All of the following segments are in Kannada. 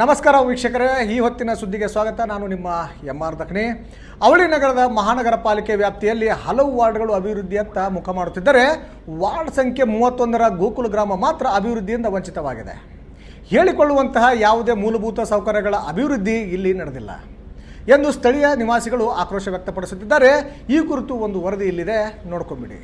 ನಮಸ್ಕಾರ ವೀಕ್ಷಕರೇ, ಈ ಹೊತ್ತಿನ ಸುದ್ದಿಗೆ ಸ್ವಾಗತ. ನಾನು ನಿಮ್ಮ ಎಂ.ಆರ್. ದಖನೆ. ಅವಳಿ ನಗರದ ಮಹಾನಗರ ಪಾಲಿಕೆ ವ್ಯಾಪ್ತಿಯಲ್ಲಿ ಹಲವು ವಾರ್ಡ್ಗಳು ಅಭಿವೃದ್ಧಿಯತ್ತ ಮುಖ ಮಾಡುತ್ತಿದ್ದರೆ ವಾರ್ಡ್ ಸಂಖ್ಯೆ 31ರ ಗೋಕುಲ ಗ್ರಾಮ ಮಾತ್ರ ಅಭಿವೃದ್ಧಿಯಿಂದ ವಂಚಿತವಾಗಿದೆ. ಹೇಳಿಕೊಳ್ಳುವಂತಹ ಯಾವುದೇ ಮೂಲಭೂತ ಸೌಕರ್ಯಗಳ ಅಭಿವೃದ್ಧಿ ಇಲ್ಲಿ ನಡೆದಿಲ್ಲ ಎಂದು ಸ್ಥಳೀಯ ನಿವಾಸಿಗಳು ಆಕ್ರೋಶ ವ್ಯಕ್ತಪಡಿಸುತ್ತಿದ್ದಾರೆ. ಈ ಕುರಿತು ಒಂದು ವರದಿ ಇಲ್ಲಿದೆ, ನೋಡ್ಕೊಂಬಿಡಿ.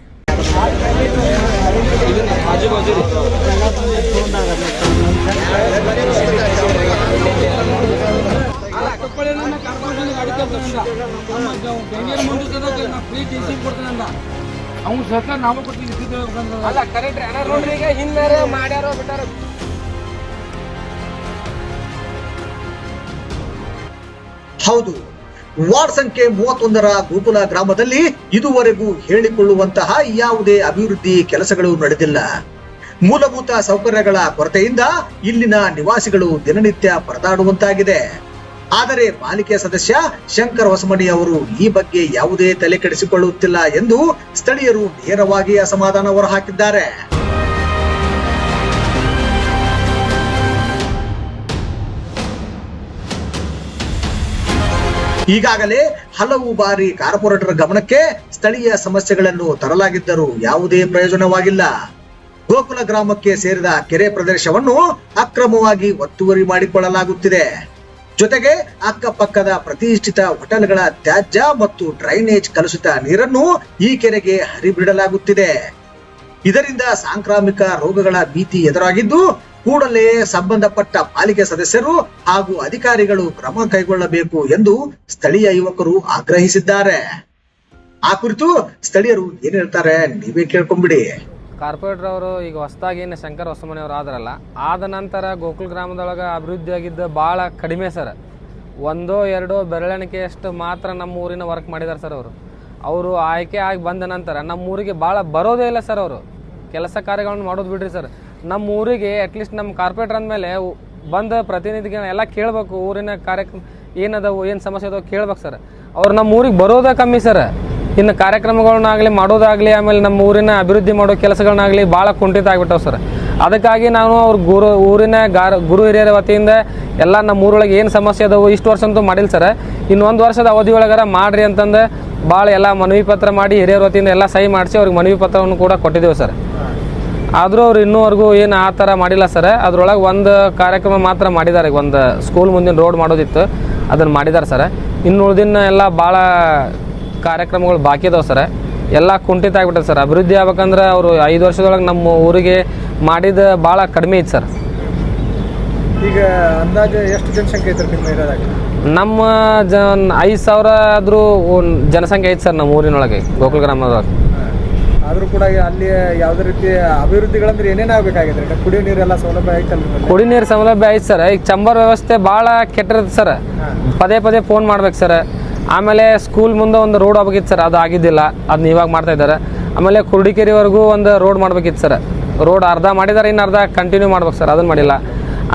ಹೌದು, ವಾರ್ಡ್ ಸಂಖ್ಯೆ 31ರ ಗೋಕುಲ ಗ್ರಾಮದಲ್ಲಿ ಇದುವರೆಗೂ ಹೇಳಿಕೊಳ್ಳುವಂತಹ ಯಾವುದೇ ಅಭಿವೃದ್ಧಿ ಕೆಲಸಗಳು ನಡೆದಿಲ್ಲ. ಮೂಲಭೂತ ಸೌಕರ್ಯಗಳ ಕೊರತೆಯಿಂದ ಇಲ್ಲಿನ ನಿವಾಸಿಗಳು ದಿನನಿತ್ಯ ಪರದಾಡುವಂತಾಗಿದೆ. ಆದರೆ ಪಾಲಿಕೆ ಸದಸ್ಯ ಶಂಕರ್ ಹೊಸಮನಿ ಅವರು ಈ ಬಗ್ಗೆ ಯಾವುದೇ ತಲೆ ಕೆಡಿಸಿಕೊಳ್ಳುತ್ತಿಲ್ಲ ಎಂದು ಸ್ಥಳೀಯರು ನೇರವಾಗಿ ಅಸಮಾಧಾನ ಹೊರಹಾಕಿದ್ದಾರೆ. ಈಗಾಗಲೇ ಹಲವು ಬಾರಿ ಕಾರ್ಪೊರೇಟರ್ ಗಮನಕ್ಕೆ ಸ್ಥಳೀಯ ಸಮಸ್ಯೆಗಳನ್ನು ತರಲಾಗಿದ್ದರೂ ಯಾವುದೇ ಪ್ರಯೋಜನವಾಗಿಲ್ಲ. ಗೋಕುಲ ಗ್ರಾಮಕ್ಕೆ ಸೇರಿದ ಕೆರೆ ಪ್ರದೇಶವನ್ನು ಅಕ್ರಮವಾಗಿ ಒತ್ತುವರಿ ಮಾಡಿಕೊಳ್ಳಲಾಗುತ್ತಿದೆ. ಜೊತೆಗೆ ಅಕ್ಕಪಕ್ಕದ ಪ್ರತಿಷ್ಠಿತ ಹೋಟೆಲ್ಗಳ ತ್ಯಾಜ್ಯ ಮತ್ತು ಡ್ರೈನೇಜ್ ಕಲುಷಿತ ನೀರನ್ನು ಈ ಕೆರೆಗೆ ಹರಿಬಿಡಲಾಗುತ್ತಿದೆ. ಇದರಿಂದ ಸಾಂಕ್ರಾಮಿಕ ರೋಗಗಳ ಭೀತಿ ಎದುರಾಗಿದ್ದು ಕೂಡಲೇ ಸಂಬಂಧಪಟ್ಟ ಪಾಲಿಕೆ ಸದಸ್ಯರು ಹಾಗೂ ಅಧಿಕಾರಿಗಳು ಕ್ರಮ ಕೈಗೊಳ್ಳಬೇಕು ಎಂದು ಸ್ಥಳೀಯ ಯುವಕರು ಆಗ್ರಹಿಸಿದ್ದಾರೆ. ಆ ಕುರಿತು ಸ್ಥಳೀಯರು ಏನ್ ಹೇಳ್ತಾರೆ ನೀವೇ ಕೇಳ್ಕೊಂಡ್ಬಿಡಿ. ಕಾರ್ಪೊರೇಟರ್ ಅವರು ಈಗ ಹೊಸದಾಗಿ ಏನು ಶಂಕರ್ ಹೊಸಮನಿ ಅವರು ಆದ್ರಲ್ಲ, ಆದ ನಂತರ ಗೋಕುಲ್ ಗ್ರಾಮದೊಳಗೆ ಅಭಿವೃದ್ಧಿ ಆಗಿದ್ದ ಭಾಳ ಕಡಿಮೆ ಸರ್. 1-2 ಬೆರಳೆಣಿಕೆಯಷ್ಟು ಮಾತ್ರ ನಮ್ಮ ಊರಿನ ವರ್ಕ್ ಮಾಡಿದ್ದಾರೆ ಸರ್. ಅವರು ಆಯ್ಕೆ ಆಗಿ ಬಂದ ನಂತರ ನಮ್ಮ ಊರಿಗೆ ಭಾಳ ಬರೋದೇ ಇಲ್ಲ ಸರ್. ಅವರು ಕೆಲಸ ಕಾರ್ಯಗಳನ್ನು ಮಾಡೋದು ಬಿಡ್ರಿ ಸರ್. ನಮ್ಮ ಊರಿಗೆ ಅಟ್ಲೀಸ್ಟ್ ನಮ್ಮ ಕಾರ್ಪೊರೇಟರ್ ಅಂದಮೇಲೆ ಬಂದ ಪ್ರತಿನಿಧಿಗಳನ್ನ ಎಲ್ಲ ಕೇಳಬೇಕು, ಊರಿನ ಕಾರ್ಯಕ್ರಮ ಏನದವು, ಏನು ಸಮಸ್ಯೆ ಅದಾವೆ ಕೇಳ್ಬೇಕು ಸರ್. ಅವ್ರು ನಮ್ಮ ಊರಿಗೆ ಬರೋದೇ ಕಮ್ಮಿ ಸರ್. ಇನ್ನು ಕಾರ್ಯಕ್ರಮಗಳನ್ನಾಗಲಿ ಮಾಡೋದಾಗಲಿ, ಆಮೇಲೆ ನಮ್ಮ ಊರಿನ ಅಭಿವೃದ್ಧಿ ಮಾಡೋ ಕೆಲಸಗಳನ್ನಾಗಲಿ ಭಾಳ ಕುಂಠಿತ ಆಗಿಬಿಟ್ಟವು ಸರ್. ಅದಕ್ಕಾಗಿ ನಾನು ಅವ್ರ ಊರಿನ ಗುರು ಹಿರಿಯರ ವತಿಯಿಂದ ಎಲ್ಲ ನಮ್ಮ ಊರೊಳಗೆ ಏನು ಸಮಸ್ಯೆ ಅದಾವು, ಇಷ್ಟು ವರ್ಷ ಅಂತೂ ಮಾಡಿಲ್ಲ ಸರ್. ಇನ್ನೊಂದು ವರ್ಷದ ಅವಧಿ ಒಳಗಾರ ಮಾಡಿರಿ ಅಂತಂದು ಭಾಳ ಎಲ್ಲ ಮನವಿ ಪತ್ರ ಮಾಡಿ ಹಿರಿಯರ ವತಿಯಿಂದ ಎಲ್ಲ ಸಹಿ ಮಾಡಿಸಿ ಅವ್ರಿಗೆ ಮನವಿ ಪತ್ರವನ್ನು ಕೂಡ ಕೊಟ್ಟಿದ್ದೇವೆ ಸರ್. ಆದರೂ ಅವ್ರು ಇನ್ನೂವರೆಗೂ ಏನು ಆ ಥರ ಮಾಡಿಲ್ಲ ಸರ್. ಅದ್ರೊಳಗೆ ಒಂದು ಕಾರ್ಯಕ್ರಮ ಮಾತ್ರ ಮಾಡಿದ್ದಾರೆ. ಒಂದು ಸ್ಕೂಲ್ ಮುಂದಿನ ರೋಡ್ ಮಾಡೋದಿತ್ತು, ಅದನ್ನು ಮಾಡಿದ್ದಾರೆ ಸರ್. ಇನ್ನು ಉಳಿದಿನ ಎಲ್ಲ ಭಾಳ ಕಾರ್ಯಕ್ರಮಗಳು ಬಾಕಿ ಇದಾವೆ ಸರ್. ಎಲ್ಲ ಕುಂಠಿತ ಆಗಿಬಿಟ್ಟದೆ ಸರ್. ಅಭಿವೃದ್ಧಿ ಆಗ್ಬೇಕಂದ್ರೆ ಅವರು 5 ವರ್ಷದೊಳಗೆ ನಮ್ಮ ಊರಿಗೆ ಮಾಡಿದ ಭಾಳ ಕಡಿಮೆ ಐತೆ ಸರ್. ಈಗ ಅಂದಾಜು ಎಷ್ಟು ಜನಸಂಖ್ಯೆ ಐತೆ ನಿಮ್ಮ ಏರಿಯಾದಾಗ? ನಮ್ಮ 5,000 ಆದರೂ ಜನಸಂಖ್ಯೆ ಐತೆ ಸರ್ ನಮ್ಮ ಊರಿನೊಳಗೆ, ಗೋಕುಲ ಗ್ರಾಮದೊಳಗೆ. ಆದರೂ ಕೂಡ ಅಲ್ಲಿ ಯಾವುದೇ ರೀತಿ ಅಭಿವೃದ್ಧಿಗಳಂದ್ರೆ ಏನೇನು ಆಗಬೇಕಾಗಿದೆ? ಕುಡಿಯೋ ನೀರೆಲ್ಲ ಸೌಲಭ್ಯ ಐತಲ್ಲ? ಕುಡಿ ನೀರು ಸೌಲಭ್ಯ ಐತೆ ಸರ್. ಈಗ ಚಂಬರ್ ವ್ಯವಸ್ಥೆ ಭಾಳ ಕೆಟ್ಟಿರುತ್ತೆ ಸರ್. ಪದೇ ಪದೇ ಫೋನ್ ಮಾಡ್ಬೇಕು ಸರ್. ಆಮೇಲೆ ಸ್ಕೂಲ್ ಮುಂದೆ ಒಂದು ರೋಡ್ ಆಗ್ಬೇಕಿತ್ತು ಸರ್, ಅದು ಆಗಿದ್ದಿಲ್ಲ, ಅದನ್ನ ಇವಾಗ ಮಾಡ್ತಾ ಇದ್ದಾರೆ. ಆಮೇಲೆ ಕುರುಡಿಕೆರೆವರೆಗೂ ಒಂದು ರೋಡ್ ಮಾಡ್ಬೇಕಿತ್ತು ಸರ್. ರೋಡ್ ಅರ್ಧ ಮಾಡಿದ್ದಾರೆ, ಇನ್ನು ಅರ್ಧ ಕಂಟಿನ್ಯೂ ಮಾಡ್ಬೇಕು ಸರ್, ಅದನ್ನು ಮಾಡಿಲ್ಲ.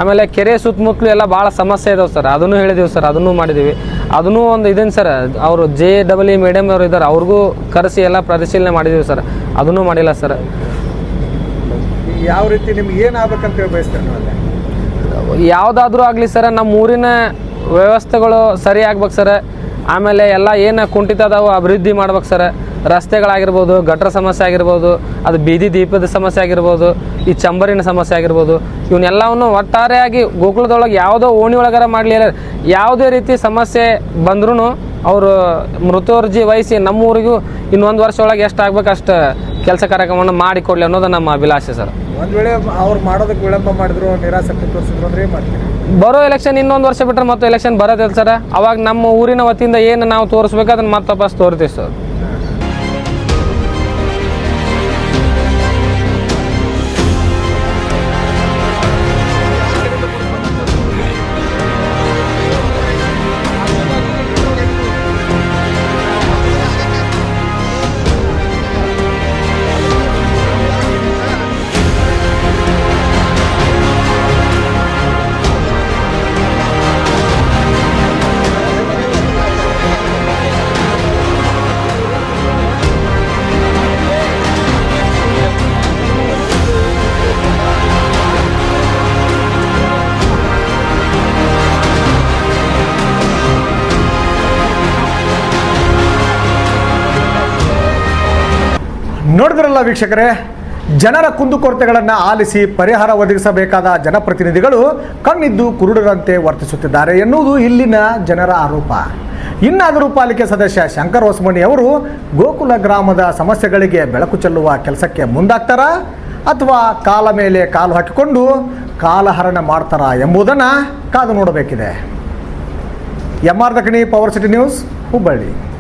ಆಮೇಲೆ ಕೆರೆ ಸುತ್ತಮುತ್ತಲು ಎಲ್ಲ ಭಾಳ ಸಮಸ್ಯೆ ಇದಾವೆ ಸರ್, ಅದನ್ನು ಹೇಳಿದ್ದೀವಿ ಸರ್, ಅದನ್ನು ಮಾಡಿದ್ದೀವಿ. ಅದನ್ನೂ ಒಂದು ಇದೇನು ಸರ್, ಅವರು JEE ಮೇಡಮ್ ಅವರು ಇದ್ದಾರೆ, ಅವ್ರಿಗೂ ಕರೆಸಿ ಎಲ್ಲ ಪರಿಶೀಲನೆ ಮಾಡಿದ್ದೀವಿ ಸರ್, ಅದನ್ನೂ ಮಾಡಿಲ್ಲ ಸರ್. ಯಾವ ರೀತಿ ನಿಮ್ಗೆ ಏನು ಆಗ್ಬೇಕಂತ ಬಯಸ್ತೇನೆ? ಯಾವುದಾದ್ರೂ ಆಗಲಿ ಸರ್, ನಮ್ಮ ಊರಿನ ವ್ಯವಸ್ಥೆಗಳು ಸರಿ ಆಗ್ಬೇಕು ಸರ್. ಆಮೇಲೆ ಎಲ್ಲ ಏನು ಕುಂಠಿತ ಅದಾವು ಅಭಿವೃದ್ಧಿ ಮಾಡ್ಬೇಕು ಸರ್. ರಸ್ತೆಗಳಾಗಿರ್ಬೋದು, ಗಟ್ರ ಸಮಸ್ಯೆ ಆಗಿರ್ಬೋದು, ಅದು ಬೀದಿ ದೀಪದ ಸಮಸ್ಯೆ ಆಗಿರ್ಬೋದು, ಈ ಚಂಬರಿನ ಸಮಸ್ಯೆ ಆಗಿರ್ಬೋದು, ಇವನ್ನೆಲ್ಲವನ್ನು ಒಟ್ಟಾರೆಯಾಗಿ ಗೋಕುಲದೊಳಗೆ ಯಾವುದೋ ಓಣಿ ಒಳಗಾರ ಮಾಡಲಿ, ಯಾವುದೇ ರೀತಿ ಸಮಸ್ಯೆ ಬಂದ್ರೂ ಅವರು ಮೃತ್ಯುರ್ಜಿ ವಹಿಸಿ ನಮ್ಮ ಊರಿಗೂ ಇನ್ನೊಂದು ವರ್ಷ ಒಳಗೆ ಎಷ್ಟು ಆಗ್ಬೇಕು ಅಷ್ಟು ಕೆಲಸ ಕಾರ್ಯಕ್ರಮವನ್ನು ಮಾಡಿಕೊಡ್ಲಿ ಅನ್ನೋದು ನಮ್ಮ ಅಭಿಲಾಷೆ ಸರ್. ಒಂದು ವೇಳೆ ಅವ್ರು ಮಾಡೋದಕ್ಕೆ ವಿಳಂಬ ಮಾಡಿದ್ರು, ನಿರಾಸಕ್ತಿ ತೋರಿಸಿದ್ರು ಅಂದ್ರೆ ಏನು ಮಾಡ್ತೀವಿ? ಬರೋ ಎಲೆಕ್ಷನ್ ಇನ್ನೊಂದು ವರ್ಷ ಬಿಟ್ಟರೆ ಮತ್ತೆ ಎಲೆಕ್ಷನ್ ಬರೋದಿಲ್ಲ ಸರ್. ಅವಾಗ ನಮ್ಮ ಊರಿನ ವತಿಯಿಂದ ಏನು ನಾವು ತೋರಿಸ್ಬೇಕು ಅದನ್ನು ಮತ್ತೆ ವಾಪಸ್ ತೋರಿಸ್ತೀವಿ ಸರ್. ನೋಡಿದ್ರಲ್ಲ ವೀಕ್ಷಕರೇ, ಜನರ ಕುಂದುಕೊರತೆಗಳನ್ನು ಆಲಿಸಿ ಪರಿಹಾರ ಒದಗಿಸಬೇಕಾದ ಜನಪ್ರತಿನಿಧಿಗಳು ಕಣ್ಣಿದ್ದು ಕುರುಡರಂತೆ ವರ್ತಿಸುತ್ತಿದ್ದಾರೆ ಎನ್ನುವುದು ಇಲ್ಲಿನ ಜನರ ಆರೋಪ. ಇನ್ನಾದರೂ ಪಾಲಿಕೆ ಸದಸ್ಯ ಶಂಕರ್ ಹೊಸಮನಿ ಅವರು ಗೋಕುಲ ಗ್ರಾಮದ ಸಮಸ್ಯೆಗಳಿಗೆ ಬೆಳಕು ಚೆಲ್ಲುವ ಕೆಲಸಕ್ಕೆ ಮುಂದಾಗ್ತಾರಾ ಅಥವಾ ಕಾಲ ಮೇಲೆ ಕಾಲು ಹಾಕಿಕೊಂಡು ಕಾಲಹರಣ ಮಾಡ್ತಾರಾ ಎಂಬುದನ್ನು ಕಾದು ನೋಡಬೇಕಿದೆ. MR ದಕಣಿ, ಪವರ್ ಸಿಟಿ ನ್ಯೂಸ್, ಹುಬ್ಬಳ್ಳಿ.